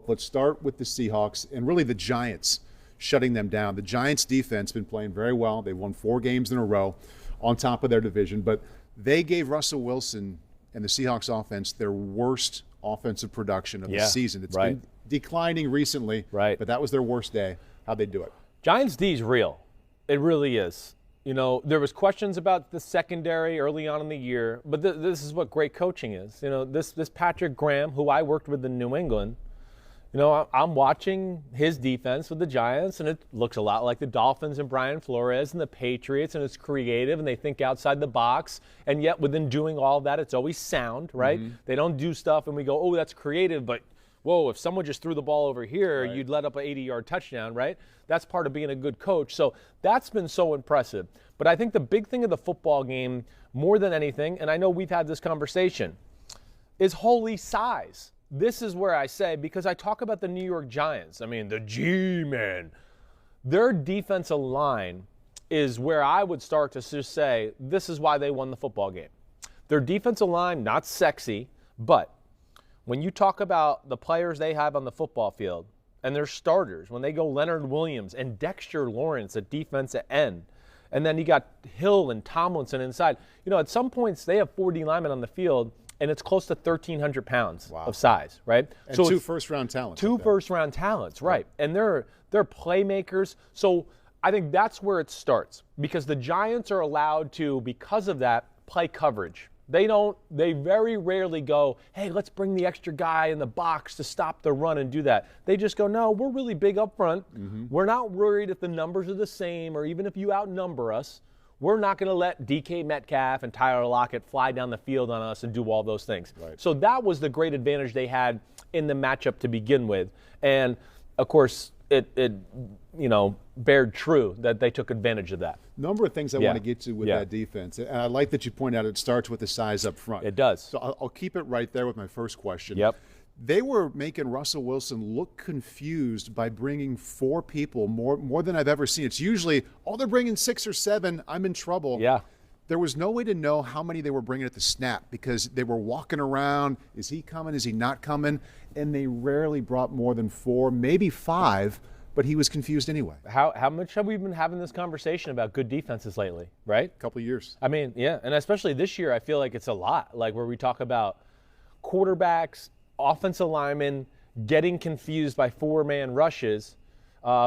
Let's start with the Seahawks and really the Giants shutting them down. The Giants defense been playing very well. They won 4 games in a row on top of their division, but they gave Russell Wilson and the Seahawks offense their worst offensive production of the season. It's been declining recently, but that was their worst day. How'd they do it? Giants D is real. It really is. You know, there was questions about the secondary early on in the year, but this is what great coaching is. You know, this Patrick Graham, who I worked with in New England, you know, I'm watching his defense with the Giants, and it looks a lot like the Dolphins and Brian Flores and the Patriots, and it's creative, and they think outside the box, and yet within doing all of that, it's always sound, right? They don't do stuff, and we go, oh, that's creative, but whoa, if someone just threw the ball over here, you'd let up an 80-yard touchdown, right? That's part of being a good coach. So that's been so impressive. But I think the big thing of the football game, more than anything, and I know we've had this conversation, is holy size. This is where I say, because I talk about the New York Giants, I mean, the G-men, their defensive line is where I would start to just say, this is why they won the football game. Their defensive line, not sexy, but when you talk about the players they have on the football field and their starters, when they go Leonard Williams and Dexter Lawrence at defensive end, and then you got Hill and Tomlinson inside, you know, at some points they have 40 linemen on the field, and it's close to 1,300 pounds of size, right? And so 2 first-round talents. 2 first-round talents, right. And they're playmakers. So I think that's where it starts, because the Giants are allowed to, because of that, play coverage. They very rarely go, hey, let's bring the extra guy in the box to stop the run and do that. They just go, no, we're really big up front. We're not worried if the numbers are the same or even if you outnumber us. We're not going to let DK Metcalf and Tyler Lockett fly down the field on us and do all those things. So that was the great advantage they had in the matchup to begin with. And, of course, it you know, bared true that they took advantage of that. Number of things I want to get to with that defense. And I like that you point out it starts with the size up front. It does. So I'll keep it right there with my first question. Yep. They were making Russell Wilson look confused by bringing 4 people, more than I've ever seen. It's usually, oh, they're bringing 6 or 7, I'm in trouble. Yeah. There was no way to know how many they were bringing at the snap because they were walking around. Is he coming? Is he not coming? And they rarely brought more than 4, maybe 5, but he was confused anyway. How much have we been having this conversation about good defenses lately, right? A couple of years. I mean, yeah, and especially this year, I feel like it's a lot, like where we talk about quarterbacks, offensive linemen getting confused by 4-man rushes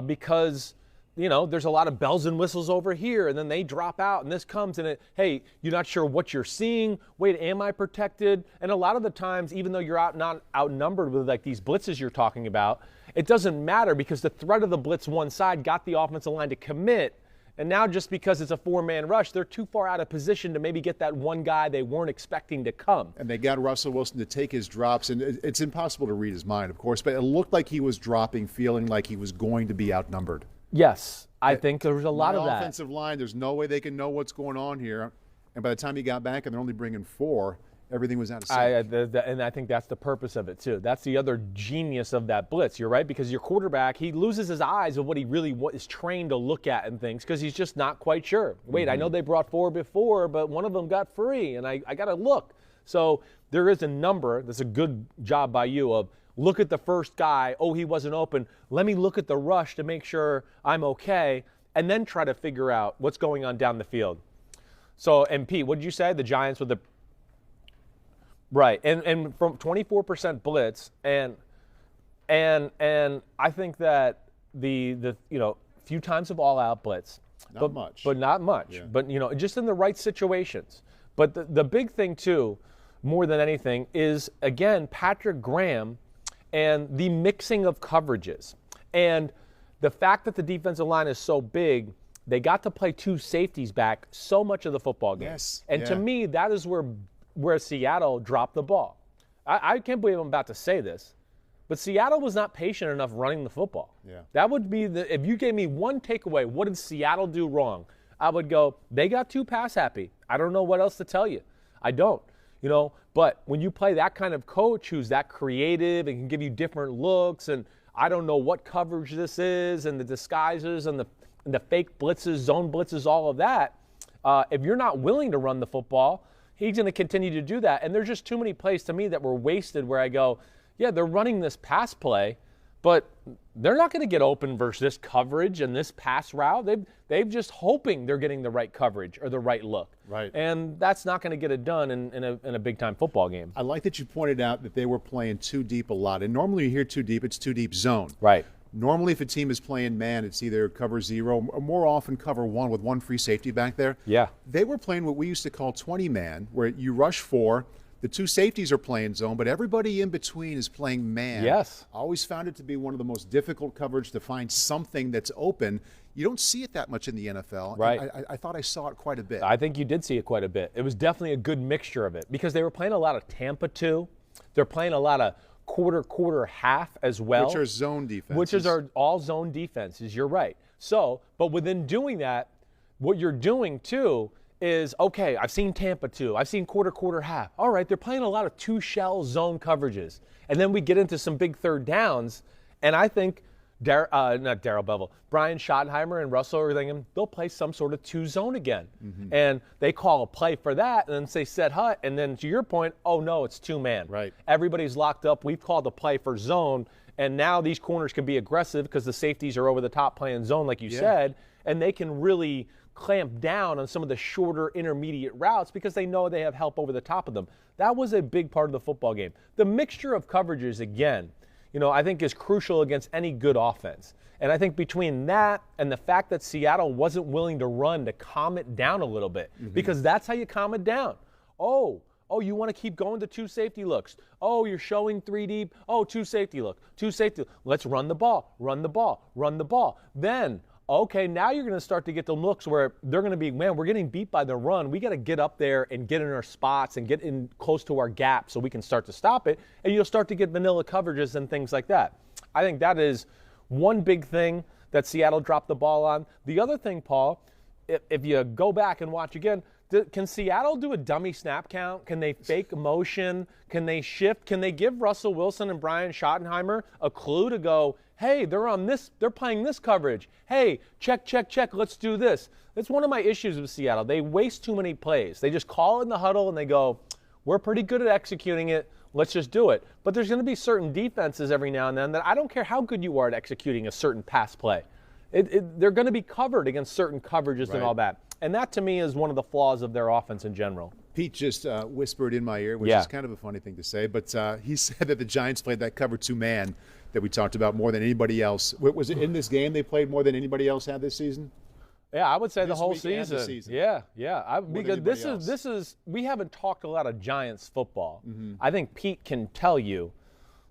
because, you know, there's a lot of bells and whistles over here, and then they drop out, and this comes, and hey, you're not sure what you're seeing. Wait, am I protected? And a lot of the times, even though you're not outnumbered with like these blitzes you're talking about, it doesn't matter because the threat of the blitz one side got the offensive line to commit. And now just because it's a 4-man rush, they're too far out of position to maybe get that one guy they weren't expecting to come. And they got Russell Wilson to take his drops, and it's impossible to read his mind, of course, but it looked like he was dropping, feeling like he was going to be outnumbered. Yes, I think there was a lot of that. The offensive line, there's no way they can know what's going on here. And by the time he got back and they're only bringing 4, everything was out of sync. And I think that's the purpose of it, too. That's the other genius of that blitz. You're right, because your quarterback, he loses his eyes of what he really is trained to look at and things because he's just not quite sure. Wait, I know they brought 4 before, but one of them got free, and I got to look. So there is a number. That's a good job by you of look at the first guy. Oh, he wasn't open. Let me look at the rush to make sure I'm okay, and then try to figure out what's going on down the field. So, and Pete, what did you say? The Giants with the right, and from 24% blitz, and I think that the you know, few times of all-out blitz, but much. But you know, just in the right situations. But the big thing too, more than anything, is again Patrick Graham and the mixing of coverages, and the fact that the defensive line is so big. They got to play 2 safeties back so much of the football game. Yes. And to me, that is where Seattle dropped the ball. I can't believe I'm about to say this, but Seattle was not patient enough running the football. Yeah. That would be if you gave me one takeaway, what did Seattle do wrong? I would go, they got too pass happy. I don't know what else to tell you. I don't. You know, but when you play that kind of coach who's that creative and can give you different looks, and I don't know what coverage this is, and the disguises and the fake blitzes, zone blitzes, all of that, if you're not willing to run the football, he's going to continue to do that. And there's just too many plays to me that were wasted where I go, yeah, they're running this pass play, But they're not going to get open versus this coverage and this pass route. They've just hoping they're getting the right coverage or the right look. Right. And that's not going to get it done in a big-time football game. I like that you pointed out that they were playing too deep a lot. And normally you hear too deep, it's too deep zone. Right. Normally if a team is playing man, it's either cover 0 or more often cover 1 with one free safety back there. Yeah. They were playing what we used to call 20-man, where you rush 4. The 2 safeties are playing zone, but everybody in between is playing man. Yes. I always found it to be one of the most difficult coverage to find something that's open. You don't see it that much in the NFL. Right. I thought I saw it quite a bit. I think you did see it quite a bit. It was definitely a good mixture of it because they were playing a lot of Tampa too. They're playing a lot of quarter, half as well. Which are zone defenses. Which are all zone defenses. You're right. So, but within doing that, what you're doing too is, okay, I've seen Tampa too. I've seen quarter, half. All right, they're playing a lot of 2-shell zone coverages. And then we get into some big third downs, and I think, not Darrell Bevel, Brian Schottenheimer and Russell are thinking they'll play some sort of 2-zone again. Mm-hmm. And they call a play for that, and then say set hut, and then to your point, oh no, it's 2-man. Right. Everybody's locked up. We've called the play for zone, and now these corners can be aggressive because the safeties are over the top playing zone, like you said, and they can really clamp down on some of the shorter intermediate routes because they know they have help over the top of them. That was a big part of the football game. The mixture of coverages, again, I think is crucial against any good offense. And I think between that and the fact that Seattle wasn't willing to run to calm it down a little bit, because that's how you calm it down. Oh, you want to keep going to 2 safety looks. Oh, you're showing 3 deep. Oh, 2 safety look, 2 safety. Let's run the ball. Then, okay, now you're going to start to get the looks where they're going to be, man, we're getting beat by the run. We got to get up there and get in our spots and get in close to our gap so we can start to stop it. And you'll start to get vanilla coverages and things like that. I think that is one big thing that Seattle dropped the ball on. The other thing, Paul, if you go back and watch again, can Seattle do a dummy snap count? Can they fake motion? Can they shift? Can they give Russell Wilson and Brian Schottenheimer a clue to go, hey, they're playing this coverage. Hey, check, let's do this. That's one of my issues with Seattle. They waste too many plays. They just call it in the huddle and they go, we're pretty good at executing it. Let's just do it. But there's going to be certain defenses every now and then that I don't care how good you are at executing a certain pass play. They're going to be covered against certain coverages and all that. And that, to me, is one of the flaws of their offense in general. Pete just whispered in my ear, which is kind of a funny thing to say, but he said that the Giants played that cover 2-man that we talked about more than anybody else. Was it in this game they played more than anybody else had this season? Yeah, I would say the whole season. Yeah. Because this is we haven't talked a lot of Giants football. Mm-hmm. I think Pete can tell you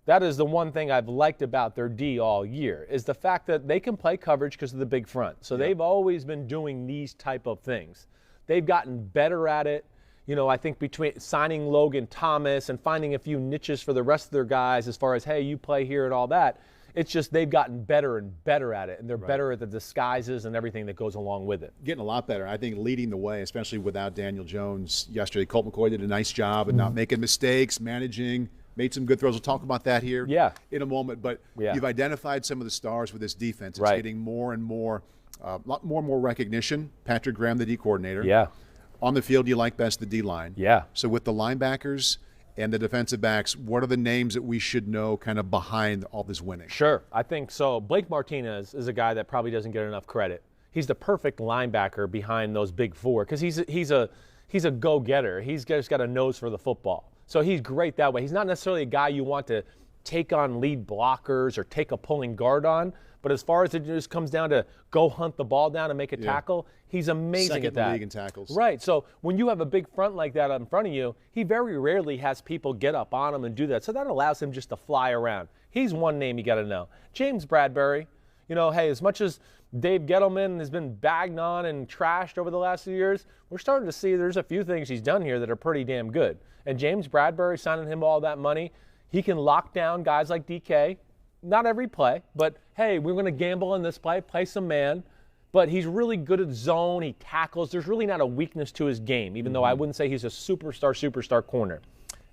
that is the one thing I've liked about their D all year is the fact that they can play coverage because of the big front. So they've always been doing these type of things. They've gotten better at it. I think between signing Logan Thomas and finding a few niches for the rest of their guys as far as, hey, you play here and all that, it's just they've gotten better and better at it, and they're better at the disguises and everything that goes along with it. Getting a lot better. I think leading the way, especially without Daniel Jones yesterday. Colt McCoy did a nice job of not making mistakes, managing, made some good throws. We'll talk about that here in a moment. But you've identified some of the stars with this defense. It's getting more and more, lot more recognition. Patrick Graham, the D coordinator. Yeah. On the field, you like best the D-line. Yeah. So with the linebackers and the defensive backs, what are the names that we should know kind of behind all this winning? Sure. I think so. Blake Martinez is a guy that probably doesn't get enough credit. He's the perfect linebacker behind those big four because he's a go-getter. He's just got a nose for the football. So he's great that way. He's not necessarily a guy you want to take on lead blockers or take a pulling guard on. But as far as it just comes down to go hunt the ball down and make a tackle, he's amazing at that. Second in the league in tackles. Right. So when you have a big front like that in front of you, he very rarely has people get up on him and do that. So that allows him just to fly around. He's one name you got to know. James Bradbury. Hey, as much as Dave Gettleman has been bagged on and trashed over the last few years, we're starting to see there's a few things he's done here that are pretty damn good. And James Bradbury, signing him all that money, he can lock down guys like DK. Not every play, but hey, we're going to gamble on this play some man. But he's really good at zone. He tackles. There's really not a weakness to his game, even though I wouldn't say he's a superstar corner.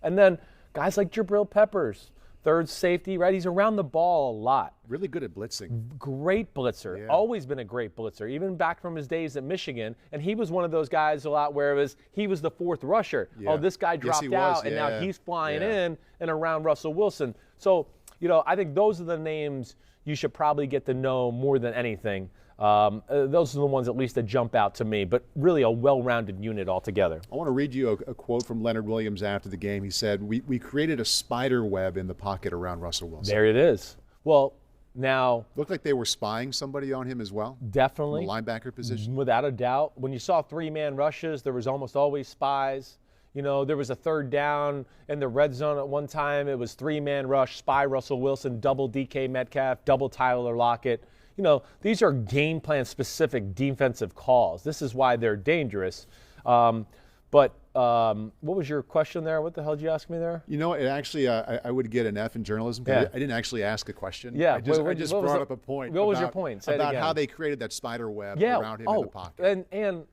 And then guys like Jabril Peppers, third safety, right? He's around the ball a lot. Really good at blitzing. Great blitzer. Yeah. Always been a great blitzer, even back from his days at Michigan. And he was one of those guys a lot where he was the fourth rusher. Yeah. Oh, this guy dropped out, and now he's flying in and around Russell Wilson. So I think those are the names you should probably get to know more than anything. Those are the ones at least that jump out to me, but really a well-rounded unit altogether. I want to read you a quote from Leonard Williams after the game. He said, we created a spider web in the pocket around Russell Wilson. There it is. Well, now, looked like they were spying somebody on him as well. Definitely. In the linebacker position. Without a doubt. When you saw three-man rushes, there was almost always spies. There was a third down in the red zone at one time. It was three-man rush, spy Russell Wilson, double DK Metcalf, double Tyler Lockett. These are game plan specific defensive calls. This is why they're dangerous. But what was your question there? What the hell did you ask me there? It actually, I would get an F in journalism. Yeah. I didn't actually ask a question. Yeah. I just brought up a point. What was your point? Say about it again. how they created that spider web around him in the pocket. And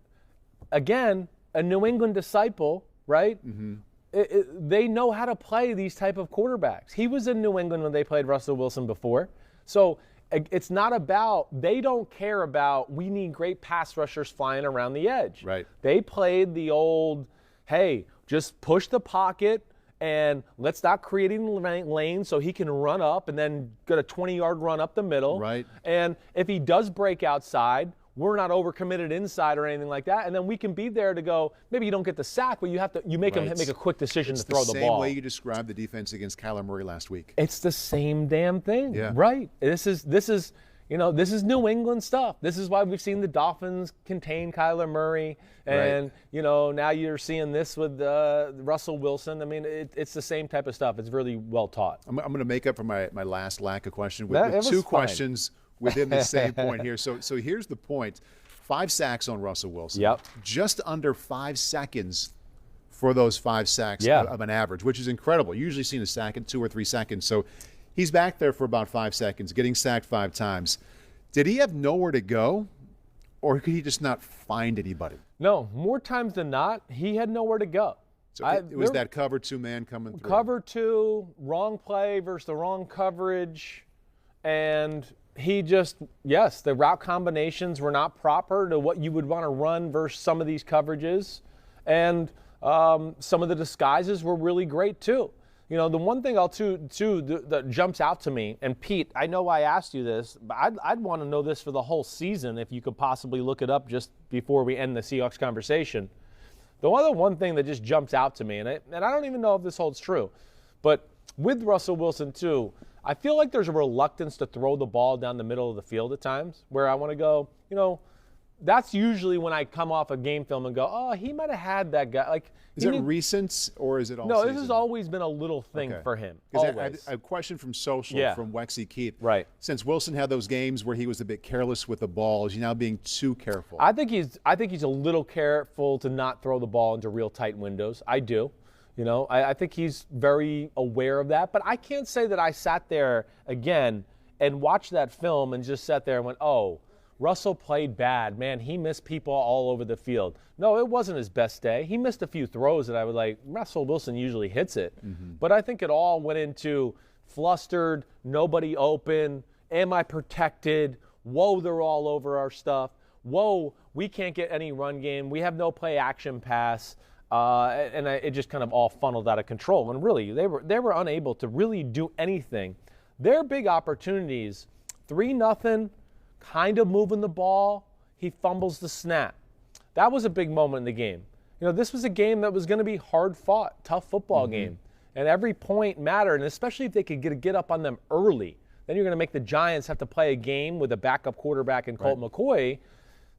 again, a New England disciple, right? Mm-hmm. They know how to play these type of quarterbacks. He was in New England when they played Russell Wilson before. So it's not about, they don't care about, we need great pass rushers flying around the edge. Right. They played the old, hey, just push the pocket and let's not create any lanes so he can run up and then get a 20-yard run up the middle. Right. And if he does break outside, we're not overcommitted inside or anything like that, and then we can be there to go. Maybe you don't get the sack, but you make him make a quick decision to throw the ball. It's the same way you described the defense against Kyler Murray last week. It's the same damn thing, yeah. Right? This is New England stuff. This is why we've seen the Dolphins contain Kyler Murray, and right. Now you're seeing this with Russell Wilson. I mean, it's the same type of stuff. It's really well taught. I'm going to make up for my last lack of question with two questions within the same point here. So here's the point. 5 sacks on Russell Wilson. Yep. Just under 5 seconds for those 5 sacks of an average, which is incredible. You usually see a sack in 2 or 3 seconds. So he's back there for about 5 seconds, getting sacked 5 times. Did he have nowhere to go, or could he just not find anybody? No, more times than not, he had nowhere to go. So it was that cover 2 man coming through. Cover 2, wrong play versus the wrong coverage, and he just, the route combinations were not proper to what you would want to run versus some of these coverages. And some of the disguises were really great too. The one thing that jumps out to me, and Pete, I know I asked you this, but I'd want to know this for the whole season if you could possibly look it up just before we end the Seahawks conversation. The one thing that just jumps out to me, and I don't even know if this holds true, but with Russell Wilson too, I feel like there's a reluctance to throw the ball down the middle of the field at times where I want to go, that's usually when I come off a game film and go, oh, he might have had that guy. Like, is it recent or is it all No, season? This has always been a little thing for him. Because I had a question from social from Wexy Keith. Right. Since Wilson had those games where he was a bit careless with the ball, is he now being too careful? I think he's a little careful to not throw the ball into real tight windows. I do. I think he's very aware of that. But I can't say that I sat there again and watched that film and just sat there and went, oh, Russell played bad. Man, he missed people all over the field. No, it wasn't his best day. He missed a few throws that I was like, Russell Wilson usually hits it. Mm-hmm. But I think it all went into flustered, nobody open, am I protected? Whoa, they're all over our stuff. Whoa, we can't get any run game. We have no play action pass. It just kind of all funneled out of control. And really, they were unable to really do anything. Their big opportunities, 3-0, kind of moving the ball. He fumbles the snap. That was a big moment in the game. This was a game that was going to be hard fought, tough football game. And every point mattered, and especially if they could get up on them early. Then you're going to make the Giants have to play a game with a backup quarterback in Colt McCoy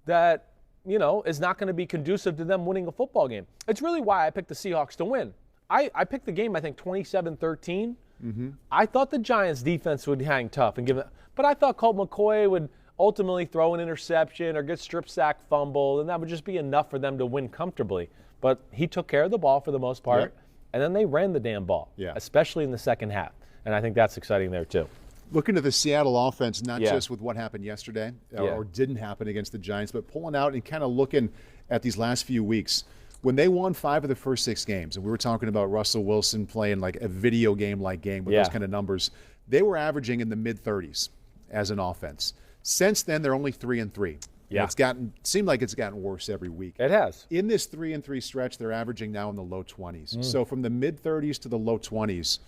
that is not going to be conducive to them winning a football game. It's really why I picked the Seahawks to win. I picked the game, I think, 27-13. Mm-hmm. I thought the Giants' defense would hang tough and but I thought Colt McCoy would ultimately throw an interception or get strip sack fumble, and that would just be enough for them to win comfortably. But he took care of the ball for the most part, and then they ran the damn ball, especially in the second half. And I think that's exciting there too. Looking at the Seattle offense, not just with what happened yesterday or didn't happen against the Giants, but pulling out and kind of looking at these last few weeks. When they won 5 of the first 6 games, and we were talking about Russell Wilson playing like a video game-like game with those kind of numbers, they were averaging in the mid-30s as an offense. Since then, they're only 3-3. Yeah. It's seemed like it's gotten worse every week. It has. In this 3-3 stretch, they're averaging now in the low 20s. So from the mid-30s to the low 20s,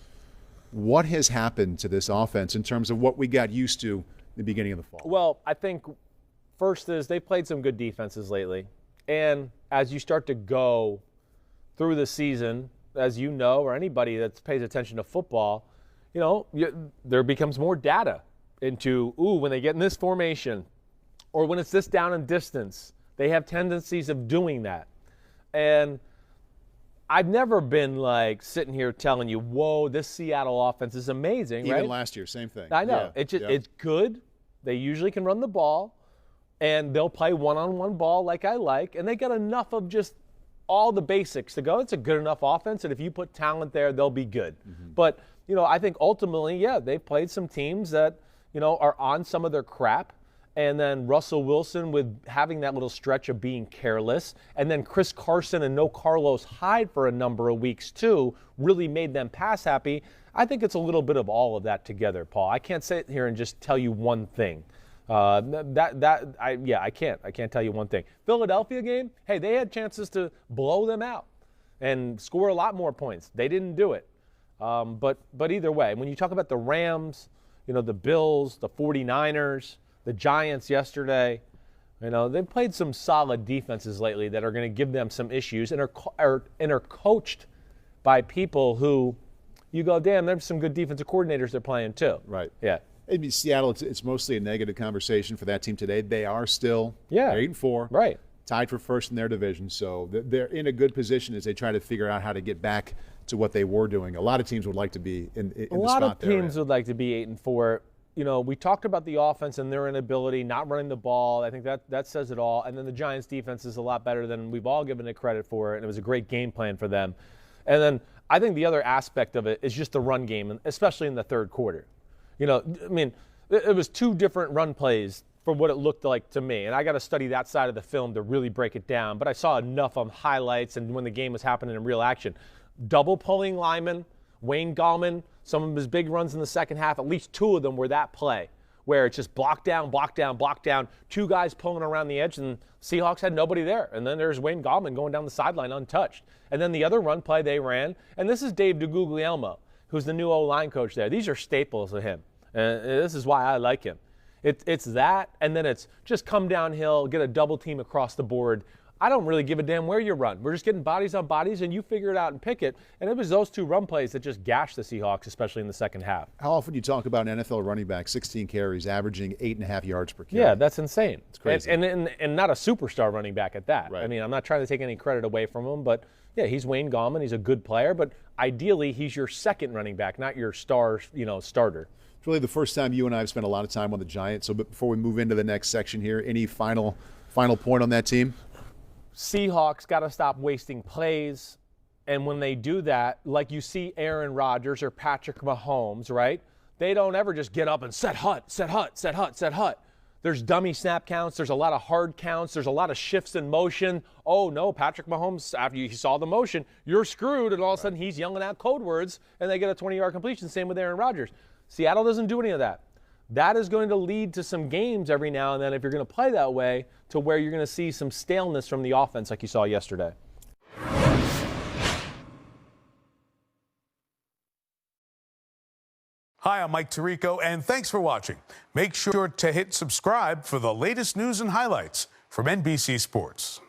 What has happened to this offense in terms of what we got used to in the beginning of the fall? Well, I think first is they played some good defenses lately. And as you start to go through the season, as you know, or anybody that pays attention to football, there becomes more data into, when they get in this formation or when it's this down and distance, they have tendencies of doing that. And I've never been like sitting here telling you, whoa, this Seattle offense is amazing, right? Even last year, same thing. I know. Yeah. It's good. They usually can run the ball, and they'll play one-on-one ball like I like, and they got enough of just all the basics to go, it's a good enough offense, and if you put talent there, they'll be good. Mm-hmm. But, I think ultimately, they've played some teams that, are on some of their crap. And then Russell Wilson with having that little stretch of being careless. And then Chris Carson and no Carlos Hyde for a number of weeks, too, really made them pass happy. I think it's a little bit of all of that together, Paul. I can't sit here and just tell you one thing. I can't. I can't tell you one thing. Philadelphia game, hey, they had chances to blow them out and score a lot more points. They didn't do it. But either way, when you talk about the Rams, the Bills, the 49ers, the Giants yesterday, they've played some solid defenses lately that are going to give them some issues and are coached by people who you go, damn, there's some good defensive coordinators they're playing too. Right. Yeah. I mean, Seattle, it's mostly a negative conversation for that team today. They are still they're 8-4. Right. Tied for first in their division. So they're in a good position as they try to figure out how to get back to what they were doing. A lot of teams would like to be in the spot there. A lot of teams would like to be 8-4. We talked about the offense and their inability, not running the ball. I think that says it all. And then the Giants' defense is a lot better than we've all given it credit for, and it was a great game plan for them. And then I think the other aspect of it is just the run game, especially in the third quarter. It was two different run plays for what it looked like to me. And I got to study that side of the film to really break it down. But I saw enough on highlights and when the game was happening in real action. Double pulling linemen, Wayne Gallman, some of his big runs in the second half, at least two of them were that play where it's just block down, two guys pulling around the edge, and Seahawks had nobody there. And then there's Wayne Gallman going down the sideline untouched. And then the other run play they ran, and this is Dave DeGuglielmo, who's the new O-line coach there. These are staples of him. And this is why I like him. It's that, and then it's just come downhill, get a double team across the board. I don't really give a damn where you run. We're just getting bodies on bodies, and you figure it out and pick it. And it was those two run plays that just gashed the Seahawks, especially in the second half. How often do you talk about an NFL running back, 16 carries, averaging 8.5 yards per carry? Yeah, that's insane. It's crazy. And not a superstar running back at that. Right. I mean, I'm not trying to take any credit away from him, but, yeah, he's Wayne Gallman. He's a good player, but ideally he's your second running back, not your starter. It's really the first time you and I have spent a lot of time on the Giants. So before we move into the next section here, any final point on that team? Seahawks got to stop wasting plays. And when they do that, like you see Aaron Rodgers or Patrick Mahomes, right? They don't ever just get up and set hut. There's dummy snap counts. There's a lot of hard counts. There's a lot of shifts in motion. Oh, no, Patrick Mahomes, after you saw the motion, you're screwed. And all of a sudden he's yelling out code words, and they get a 20-yard completion. Same with Aaron Rodgers. Seattle doesn't do any of that. That is going to lead to some games every now and then, if you're going to play that way, to where you're going to see some staleness from the offense like you saw yesterday. Hi, I'm Mike Tirico, and thanks for watching. Make sure to hit subscribe for the latest news and highlights from NBC Sports.